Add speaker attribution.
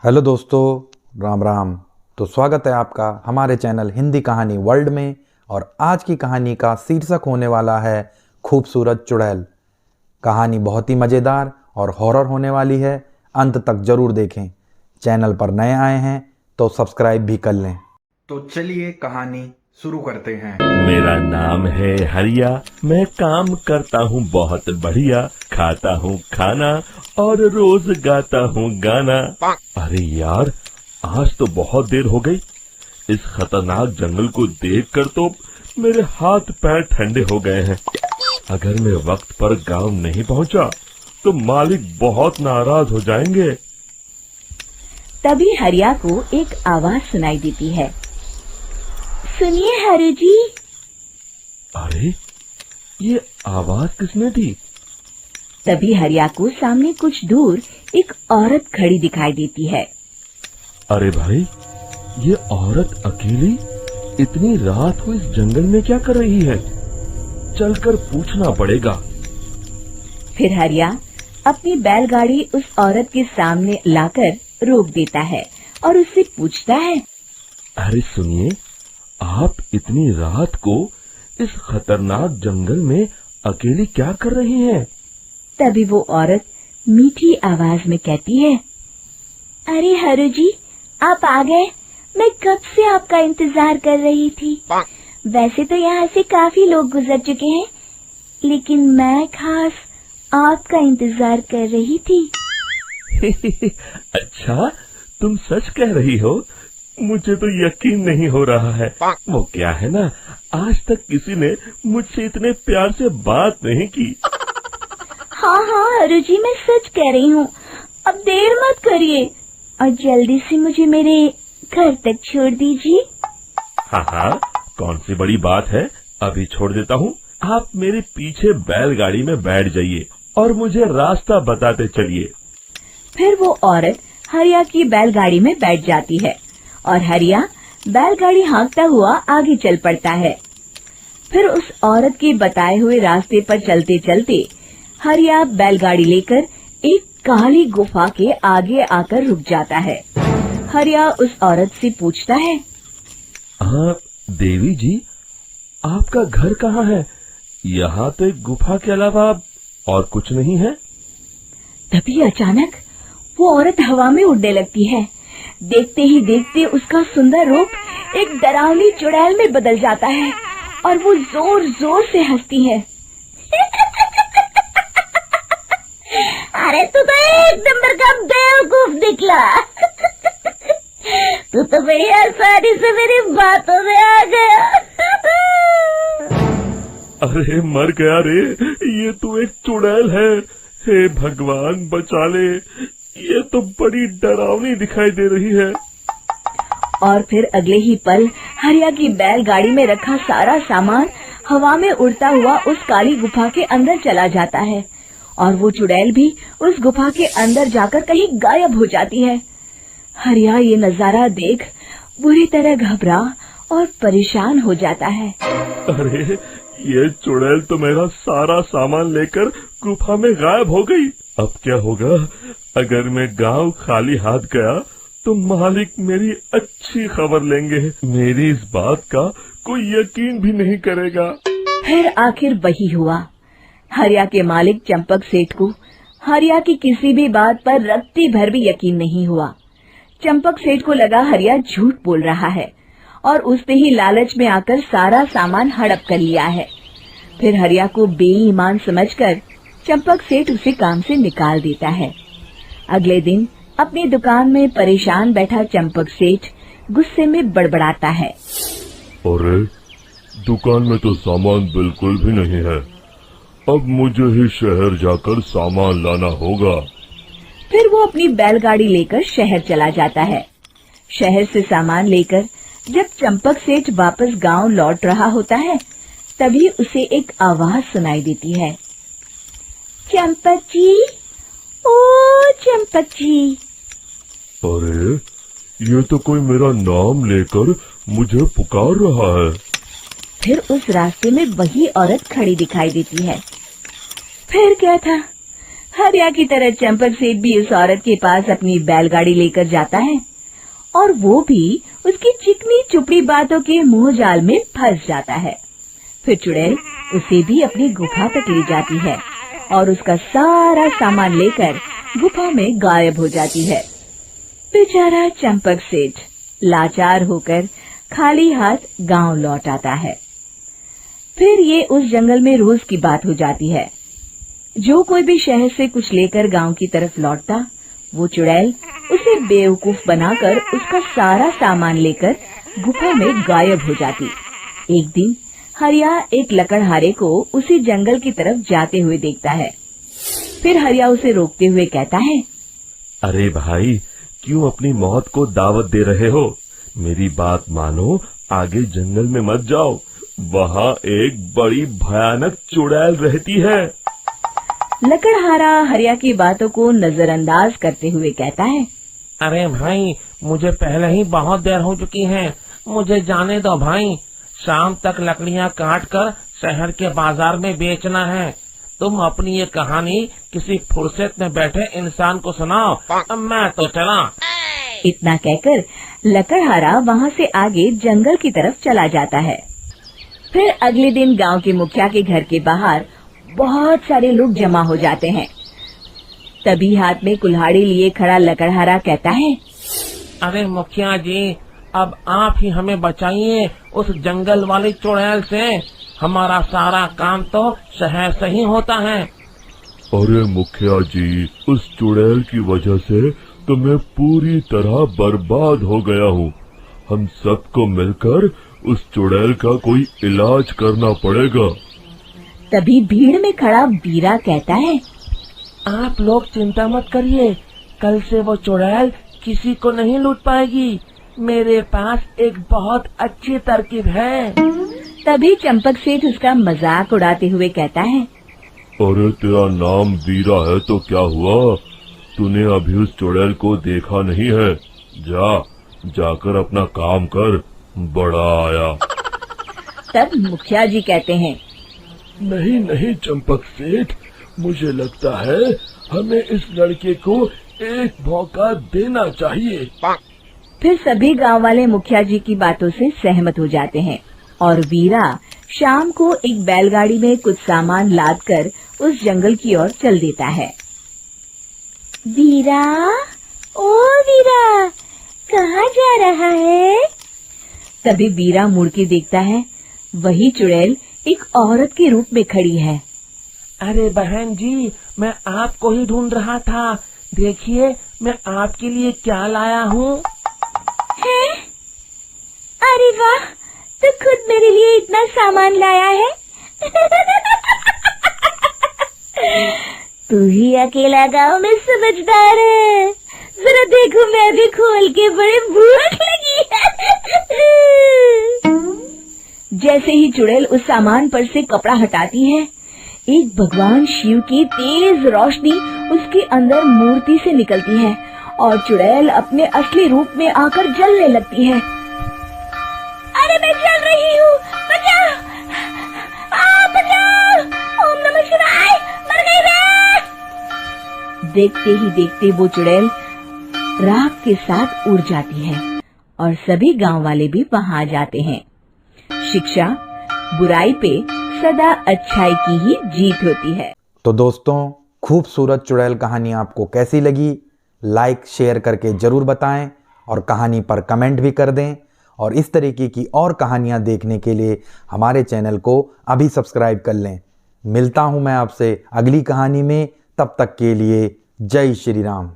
Speaker 1: Hello दोस्तों, राम राम। तो स्वागत है आपका हमारे चैनल हिंदी कहानी वर्ल्ड में। और आज की कहानी का शीर्षक होने वाला है खूबसूरत चुड़ैल। कहानी बहुत ही मज़ेदार और हॉरर होने वाली है। अंत तक ज़रूर देखें। चैनल पर नए आए हैं तो सब्सक्राइब भी कर लें। तो चलिए कहानी शुरू करते हैं।
Speaker 2: मेरा नाम है हरिया, मैं काम करता हूँ बहुत बढ़िया, खाता हूँ खाना और रोज गाता हूँ गाना। अरे यार, आज तो बहुत देर हो गई। इस खतरनाक जंगल को देखकर तो मेरे हाथ पैर ठंडे हो गए हैं। अगर मैं वक्त पर गांव नहीं पहुंचा तो मालिक बहुत नाराज हो जाएंगे।
Speaker 3: तभी हरिया को एक आवाज सुनाई देती है। सुनिए हरु जी।
Speaker 2: अरे, ये आवाज किसने दी?
Speaker 3: तभी हरिया को सामने कुछ दूर एक औरत खड़ी दिखाई देती है।
Speaker 2: अरे भाई, ये औरत अकेली इतनी रात को इस जंगल में क्या कर रही है? चलकर पूछना पड़ेगा।
Speaker 3: फिर हरिया अपनी बैलगाड़ी उस औरत के सामने लाकर रोक देता है और उससे पूछता है।
Speaker 2: अरे सुनिए, आप इतनी रात को इस खतरनाक जंगल में अकेली क्या कर रही हैं?
Speaker 3: तभी वो औरत मीठी आवाज में कहती है, अरे हरु जी, आप आ गए। मैं कब से आपका इंतजार कर रही थी। वैसे तो यहाँ से काफी लोग गुजर चुके हैं, लेकिन मैं खास आपका इंतजार कर रही थी।
Speaker 2: अच्छा, तुम सच कह रही हो? मुझे तो यकीन नहीं हो रहा है। वो क्या है ना, आज तक किसी ने मुझसे इतने प्यार से बात नहीं की।
Speaker 3: हाँ हरु जी, मैं सच कह रही हूँ। अब देर मत करिए और जल्दी से मुझे मेरे घर तक छोड़ दीजिए।
Speaker 2: हाँ, कौन सी बड़ी बात है, अभी छोड़ देता हूँ। आप मेरे पीछे बैलगाड़ी में बैठ जाइए और मुझे रास्ता बताते चलिए।
Speaker 3: फिर वो औरत हरिया की बैलगाड़ी में बैठ जाती है और हरिया बैलगाड़ी हाँकता हुआ आगे चल पड़ता है। फिर उस औरत के बताए हुए रास्ते पर चलते चलते हरिया बैलगाड़ी लेकर एक काली गुफा के आगे आकर रुक जाता है। हरिया उस औरत से पूछता है,
Speaker 2: हाँ देवी जी, आपका घर कहाँ है? यहाँ तो एक गुफा के अलावा और कुछ नहीं है।
Speaker 3: तभी अचानक वो औरत हवा में उड़ने लगती है। देखते ही देखते उसका सुंदर रूप एक डरावनी चुड़ैल में बदल जाता है और वो जोर जोर से हंसती है। अरे तू तो एक नंबर का बेवकूफ निकला। तू तो बड़ी आसानी से मेरी बातों में आ गया।
Speaker 2: अरे मर गया रे, ये तो एक चुड़ैल है। हे भगवान बचा ले, ये तो बड़ी डरावनी दिखाई दे रही है।
Speaker 3: और फिर अगले ही पल हरिया की बैलगाड़ी में रखा सारा सामान हवा में उड़ता हुआ उस काली गुफा के अंदर चला जाता है और वो चुड़ैल भी उस गुफा के अंदर जाकर कहीं गायब हो जाती है। हरिया ये नजारा देख बुरी तरह घबरा और परेशान हो जाता है।
Speaker 2: अरे, ये चुड़ैल तो मेरा सारा सामान लेकर गुफा में गायब हो गई। अब क्या होगा? अगर मैं गांव खाली हाथ गया तो मालिक मेरी अच्छी खबर लेंगे। मेरी इस बात का कोई यकीन भी नहीं करेगा।
Speaker 3: फिर आखिर वही हुआ। हरिया के मालिक चंपक सेठ को हरिया की किसी भी बात पर रत्ती भर भी यकीन नहीं हुआ। चंपक सेठ को लगा हरिया झूठ बोल रहा है और उसने ही लालच में आकर सारा सामान हड़प कर लिया है। फिर हरिया को बेईमान समझकर चंपक सेठ उसे काम से निकाल देता है। अगले दिन अपनी दुकान में परेशान बैठा चंपक सेठ गुस्से में बड़बड़ाता है।
Speaker 2: अरे, दुकान में तो सामान बिल्कुल भी नहीं है। अब मुझे ही शहर जाकर सामान लाना होगा।
Speaker 3: फिर वो अपनी बैलगाड़ी लेकर शहर चला जाता है। शहर से सामान लेकर जब चंपक सेठ वापस गांव लौट रहा होता है, तभी उसे एक आवाज सुनाई देती है। चंपक जी, ओ चंपक जी।
Speaker 2: अरे, ये तो कोई मेरा नाम लेकर मुझे पुकार रहा है।
Speaker 3: फिर उस रास्ते में वही औरत खड़ी दिखाई देती है। फिर क्या था, हरिया की तरह चंपक सेठ भी उस औरत के पास अपनी बैलगाड़ी लेकर जाता है और वो भी उसकी चिकनी चुपड़ी बातों के मोह जाल में फंस जाता है। फिर चुड़ैल उसे भी अपनी गुफा तक ले जाती है और उसका सारा सामान लेकर गुफा में गायब हो जाती है। बेचारा चंपक सेठ लाचार होकर खाली हाथ गांव लौट आता है। फिर ये उस जंगल में रोज की बात हो जाती है। जो कोई भी शहर से कुछ लेकर गांव की तरफ लौटता, वो चुड़ैल उसे बेवकूफ बनाकर उसका सारा सामान लेकर गुफा में गायब हो जाती। एक दिन हरिया एक लकड़हारे को उसी जंगल की तरफ जाते हुए देखता है। फिर हरिया उसे रोकते हुए कहता है,
Speaker 2: अरे भाई, क्यों अपनी मौत को दावत दे रहे हो? मेरी बात मानो, आगे जंगल में मत जाओ, वहाँ एक बड़ी भयानक चुड़ैल रहती है।
Speaker 3: लकड़हारा हरिया की बातों को नजरअंदाज करते हुए कहता है,
Speaker 4: अरे भाई, मुझे पहले ही बहुत देर हो चुकी है, मुझे जाने दो भाई। शाम तक लकड़ियाँ काट कर शहर के बाजार में बेचना है। तुम अपनी ये कहानी किसी फुर्सत में बैठे इंसान को सुनाओ, मैं तो चला।
Speaker 3: इतना कहकर लकड़हारा वहाँ से आगे जंगल की तरफ चला जाता है। फिर अगले दिन गांव के मुखिया के घर के बाहर बहुत सारे लोग जमा हो जाते हैं। तभी हाथ में कुल्हाड़ी लिए खड़ा लकड़हारा कहता है,
Speaker 4: अरे मुखिया जी, अब आप ही हमें बचाइए उस जंगल वाली चुड़ैल से। हमारा सारा काम तो शहर से ही होता है।
Speaker 2: अरे मुखिया जी, उस चुड़ैल की वजह से तो मैं पूरी तरह बर्बाद हो गया हूँ। हम सबको मिलकर उस चुड़ैल का कोई इलाज करना पड़ेगा।
Speaker 3: तभी भीड़ में खड़ा बीरा कहता है,
Speaker 4: आप लोग चिंता मत करिए, कल से वो चुड़ैल किसी को नहीं लूट पाएगी। मेरे पास एक बहुत अच्छी तरकीब है।
Speaker 3: तभी चंपक सेठ उसका मजाक उड़ाते हुए कहता है,
Speaker 2: अरे तेरा नाम वीरा है तो क्या हुआ? तूने अभी उस चुड़ैल को देखा नहीं है? जाकर अपना काम कर, बड़ा आया।
Speaker 3: तब मुखिया जी कहते हैं,
Speaker 2: नहीं नहीं चंपक सेठ, मुझे लगता है हमें इस लड़के को एक मौका देना चाहिए।
Speaker 3: फिर सभी गांव वाले मुखिया जी की बातों से सहमत हो जाते हैं और वीरा शाम को एक बैलगाड़ी में कुछ सामान लादकर उस जंगल की ओर चल देता है। वीरा, ओ वीरा, कहाँ जा रहा है? तभी वीरा मुड़ के देखता है, वही चुड़ैल एक औरत के रूप में खड़ी है।
Speaker 4: अरे बहन जी, मैं आपको ही ढूंढ रहा था। देखिए, मैं आपके लिए क्या लाया हूँ।
Speaker 3: है? अरे वाह, तो खुद मेरे लिए इतना सामान लाया है। तू ही अकेला गांव में समझदार है। जरा देखो, मैं भी खोल के, बड़े भूख लगी है। जैसे ही चुड़ैल उस सामान पर से कपड़ा हटाती है, एक भगवान शिव की तेज रोशनी उसके अंदर मूर्ति से निकलती है और चुड़ैल अपने असली रूप में आकर जलने लगती है। अरे मैं जल रही हूँ, बचाओ! बचाओ! ओम नमः शिवाय! मर गई मैं! देखते ही देखते वो चुड़ैल राख के साथ उड़ जाती है और सभी गांव वाले भी वहां आ जाते हैं। शिक्षा, बुराई पे सदा अच्छाई की ही जीत होती है।
Speaker 1: तो दोस्तों, खूबसूरत चुड़ैल कहानी आपको कैसी लगी? लाइक शेयर करके जरूर बताएं और कहानी पर कमेंट भी कर दें। और इस तरीके की और कहानियां देखने के लिए हमारे चैनल को अभी सब्सक्राइब कर लें। मिलता हूं मैं आपसे अगली कहानी में, तब तक के लिए जय श्री राम।